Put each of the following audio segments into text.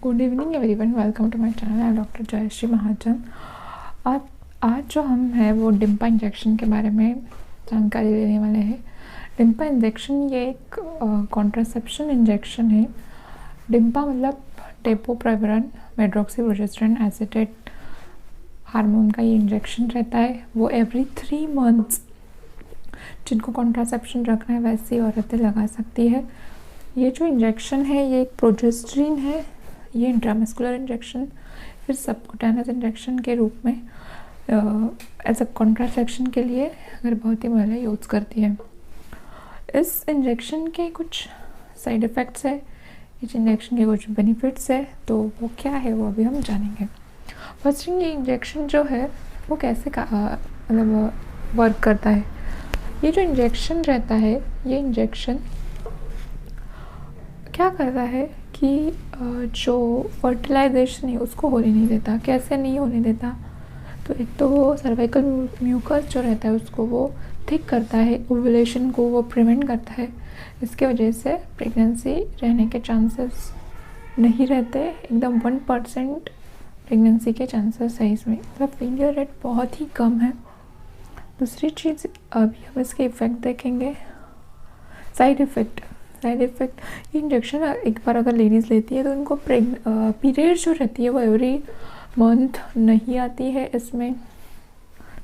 Good evening everyone, welcome to my channel. I am doctor Jayashree Mahajan. आज जो हम हैं वो डिम्पा इंजेक्शन के बारे में जानकारी लेने वाले हैं। डिम्पा इंजेक्शन ये एक कॉन्ट्रासेप्शन इंजेक्शन है। डिम्पा मतलब डेपोप्रेविरन मेड्रोक्सीप्रोजेस्टेरोन एसिटेट हार्मोन का ये इंजेक्शन रहता है। वो एवरी 3 मंथ्स जिनको कॉन्ट्रासेप्शन रखना है वैसी औरतें लगा सकती है। ये जो इंजेक्शन है ये एक प्रोजेस्टेरिन है। ये इंट्रामस्कुलर इंजेक्शन फिर सबकुटेनस इंजेक्शन के रूप में एज अ कॉन्ट्रासेप्शन के लिए गर्भवती महिला यूज़ करती है। इस इंजेक्शन के कुछ साइड इफ़ेक्ट्स है, इस इंजेक्शन के कुछ बेनिफिट्स है, तो वो क्या है वो अभी हम जानेंगे। फर्स्ट थिंग, ये इंजेक्शन जो है वो कैसे मतलब वर्क करता है। ये जो इंजेक्शन रहता है ये इंजेक्शन क्या करता है कि जो फर्टिलाइजेशन है उसको होने नहीं देता। कैसे नहीं होने देता, तो एक तो वो सर्वाइकल म्यूकस जो रहता है उसको वो थिक करता है, ओव्यूलेशन को वो प्रिवेंट करता है। इसके वजह से प्रेगनेंसी रहने के चांसेस नहीं रहते। एकदम 1% प्रेगनेंसी के चांसेस है इसमें, मतलब फेलियर रेट बहुत ही कम है। दूसरी चीज़, अभी हम इसके इफ़ेक्ट देखेंगे। साइड इफ़ेक्ट ये इंजेक्शन एक बार अगर लेडीज़ लेती है तो उनको पीरियड जो रहती है वो एवरी मंथ नहीं आती है। इसमें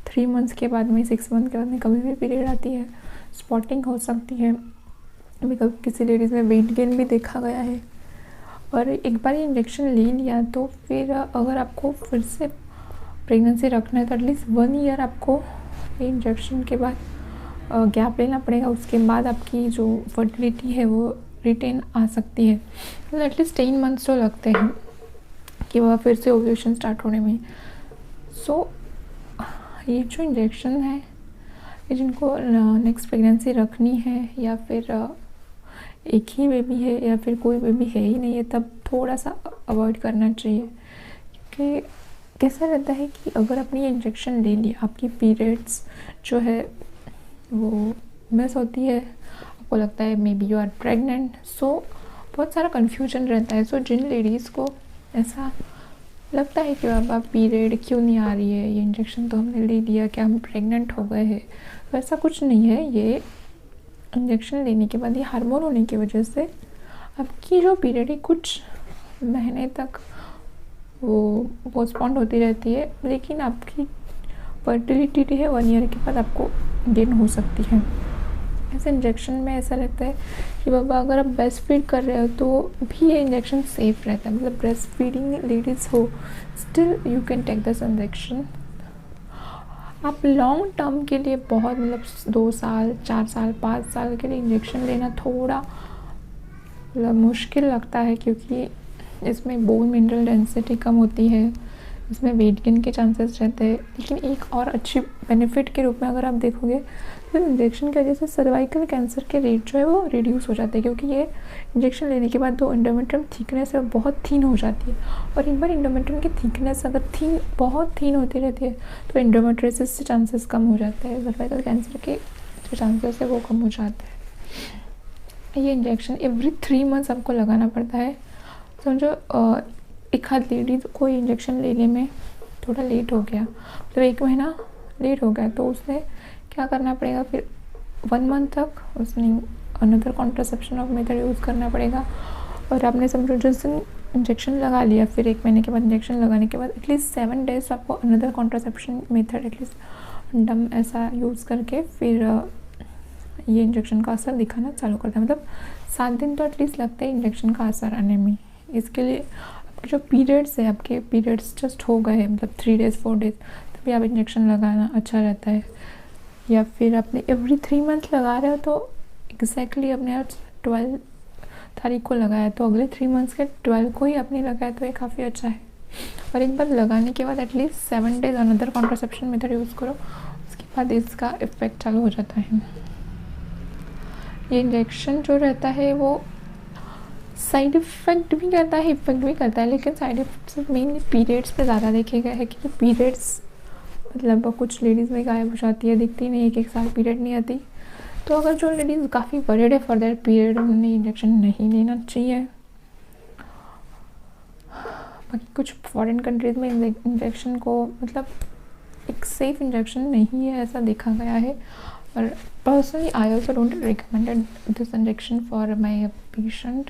3 मंथ्स के बाद में, 6 मंथ के बाद में कभी भी पीरियड आती है। स्पॉटिंग हो सकती है, अभी कभी किसी लेडीज़ में वेट गेन भी देखा गया है। और एक बार ये इंजेक्शन ले लिया तो फिर अगर आपको फिर से प्रेगनेंसी रखना है तो एटलीस्ट 1 ईयर आपको ये इंजेक्शन के बाद गैप लेना पड़ेगा। उसके बाद आपकी जो फर्टिलिटी है वो रिटेन आ सकती है। मतलब एटलीस्ट 10 मंथ्स तो लगते हैं कि वह फिर से ओव्यूलेशन स्टार्ट होने में। सो ये जो इंजेक्शन है ये जिनको नेक्स्ट प्रेगनेंसी रखनी है या फिर एक ही बेबी है या फिर कोई बेबी है ही नहीं है, तब थोड़ा सा अवॉइड करना चाहिए। क्योंकि कैसा रहता है कि अगर आपने ये इंजेक्शन ले लिया, आपकी पीरियड्स जो है वो मिस होती है, आपको लगता है maybe you are pregnant. So बहुत सारा कन्फ्यूजन रहता है। सो जिन लेडीज़ को ऐसा लगता है कि अब पीरियड क्यों नहीं आ रही है, ये इंजेक्शन तो हमने ले लिया, क्या हम प्रेग्नेंट हो गए हैं, तो ऐसा कुछ नहीं है। ये इंजेक्शन लेने के बाद, ये हार्मोन होने की वजह से आपकी जो पीरियड है कुछ महीने तक वो पोस्टपोन्ड होती रहती है, लेकिन आपकी फर्टिलिटी है 1 ईयर के बाद आपको गेन हो सकती है। इस इंजेक्शन में ऐसा लगता है कि बाबा अगर आप ब्रेस्ट फीड कर रहे हो तो भी ये इंजेक्शन सेफ रहता है। मतलब ब्रेस्ट फीडिंग लेडीज़ हो, still you can take this injection. आप लॉन्ग टर्म के लिए बहुत, मतलब 2 साल 4 साल 5 साल के लिए इंजेक्शन लेना थोड़ा मतलब मुश्किल लगता है, क्योंकि इसमें बोन मिनरल डेंसिटी कम होती है, इसमें वेट गेन के चांसेस रहते हैं। लेकिन एक और अच्छी बेनिफिट के रूप में अगर आप देखोगे तो इंजेक्शन की वजह से सर्वाइकल कैंसर के रेट जो है वो रिड्यूस हो जाते हैं, क्योंकि ये इंजेक्शन लेने के बाद जो एंडोमेट्रियम थिकनेस है बहुत थिन हो जाती है। और एक बार एंडोमेट्रियम की थिकनेस अगर बहुत थिन होती रहती है तो एंडोमेट्रियोसिस से चांसेस कम हो जाते हैं, सर्वाइकल कैंसर के जो चांसेस है वो कम हो जाते हैं। ये इंजेक्शन एवरी 3 मंथ्स आपको लगाना पड़ता है। समझो एक हाथ लेडीज को इंजेक्शन लेने में थोड़ा लेट हो गया, मतलब 1 महीना लेट हो गया, तो उसने क्या करना पड़ेगा, फिर 1 मंथ तक उसने another contraception of method use करना पड़ेगा। और आपने समझो जिस दिन इंजेक्शन लगा लिया, फिर 1 महीने के बाद इंजेक्शन लगाने के बाद एटलीस्ट 7 डेज आपको अनदर कॉन्ट्रासेप्शन मेथड एटलीस्ट डम ऐसा यूज़ करके फिर ये इंजेक्शन का असर दिखाना चालू करता है। मतलब 7 दिन तो एटलीस्ट लगते हैं इंजेक्शन का असर आने में। इसके लिए जो पीरियड्स है, आपके पीरियड्स जस्ट हो गए, मतलब 3 डेज़ 4 डेज़, तभी आप इंजेक्शन लगाना अच्छा रहता है। या फिर आपने एवरी 3 मंथ लगा रहे हो तो एग्जैक्टली अपने आज 12 तारीख को लगाया तो अगले 3 मंथ्स के 12 को ही आपने लगाया, तो ये काफ़ी अच्छा है। और एक बार लगाने के बाद at least 7 days another contraception method use करो, उसके बाद इसका इफ़ेक्ट चालू हो जाता है। ये इंजेक्शन जो रहता है वो साइड इफ़ेक्ट भी करता है, इफ़ेक्ट भी करता है, लेकिन साइड इफ़ेक्ट्स मेनली पीरियड्स पे ज़्यादा देखे गए हैं कि जो पीरियड्स मतलब कुछ लेडीज़ में गायब हो जाती है, दिखती नहीं, 1 साल पीरियड नहीं आती। तो अगर जो लेडीज़ काफ़ी वरीड है फॉर दैट पीरियड, उन्हें इंजेक्शन नहीं लेना चाहिए। बाकी कुछ फॉरेन कंट्रीज़ में इंजेक्शन को मतलब एक सेफ़ इंजेक्शन नहीं है ऐसा देखा गया है। और personally I also don't recommended this injection for my patient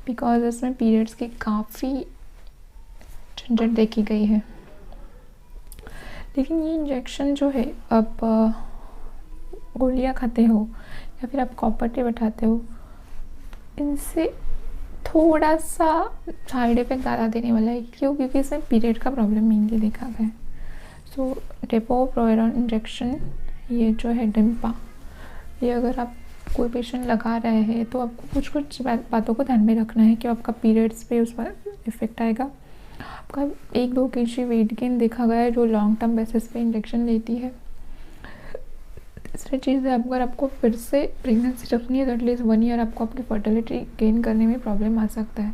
because इसमें पीरियड्स की काफ़ी झंझट देखी गई है। लेकिन ये इंजेक्शन जो है आप गोलियाँ खाते हो या फिर आप कॉपर टेप बैठाते हो, इनसे थोड़ा सा साइड इफ़ेक्ट ज़्यादा देने वाला है। क्यों? क्योंकि इसमें पीरियड का प्रॉब्लम मेनली देखा गया है। सो डेपो-प्रोवेरॉन इंजेक्शन ये जो है डिम्पा, ये अगर आप कोई पेशेंट लगा रहे हैं तो आपको कुछ कुछ बातों को ध्यान में रखना है कि आपका पीरियड्स पे उस पर इफ़ेक्ट आएगा। आपका 1-2 kg वेट गेन देखा गया है जो लॉन्ग टर्म बेसिस पे इंजेक्शन लेती है। तीसरी चीज़ है, अगर आपको फिर से प्रेगनेंसी रखनी है तो एटलीस्ट 1 ईयर आपको आपकी फर्टिलिटी गेन करने में प्रॉब्लम आ सकता है।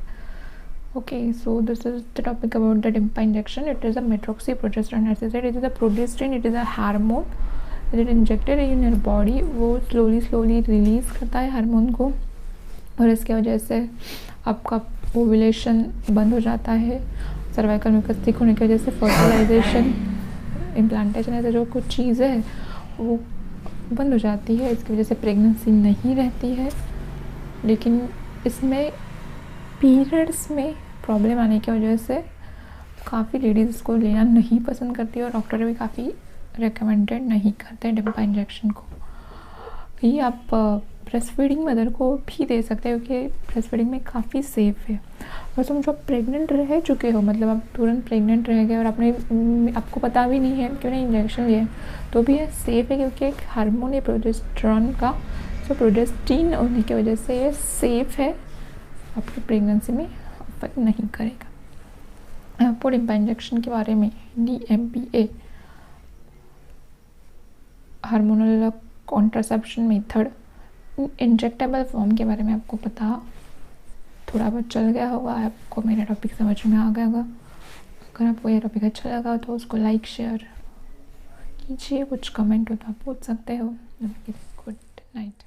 Okay, so this is the topic about the DMPA injection. It is a medroxyprogesterone acid, it is a progesterone, it is a hormone, it injected in your body. वो slowly release करता है hormone को और इसकी वजह से आपका ovulation बंद हो जाता है। सर्वाइकल म्यूकस थिक होने की वजह से फर्टिलाइजेशन, इम्प्लांटेशन ऐसे जो कुछ चीज़ें हैं वो बंद हो जाती है। इसकी वजह से प्रेगनेंसी नहीं रहती है। लेकिन इसमें पीरियड्स में प्रॉब्लम आने की वजह से काफ़ी लेडीज़ इसको लेना नहीं पसंद करती है और डॉक्टर भी काफ़ी रिकमेंडेड नहीं करते डिम्पा इंजेक्शन को। ये आप ब्रेस्ट फीडिंग मदर को भी दे सकते हो क्योंकि ब्रेस्ट फीडिंग में काफ़ी सेफ़ है। और तुम जब प्रेग्नेंट रह चुके हो, मतलब आप तुरंत प्रेग्नेंट रह गए और आपको पता भी नहीं है क्यों नहीं इंजेक्शन लिया, तो भी ये सेफ़ है क्योंकि एक हार्मोन है प्रोजेस्टेरोन का। तो प्रोजेस्टीन होने की वजह से ये सेफ़ है, आपकी प्रेगनेंसी में अफेक्ट नहीं करेगा। आपको डिम्पा इंजेक्शन के बारे में DMPA hormonal contraception method injectable form के बारे में आपको पता थोड़ा बहुत चल गया होगा, आपको मेरा टॉपिक समझ में आ गया होगा। अगर आपको यह टॉपिक अच्छा लगा तो उसको लाइक शेयर कीजिए, कुछ कमेंट हो तो आप पूछ सकते हो। Good night.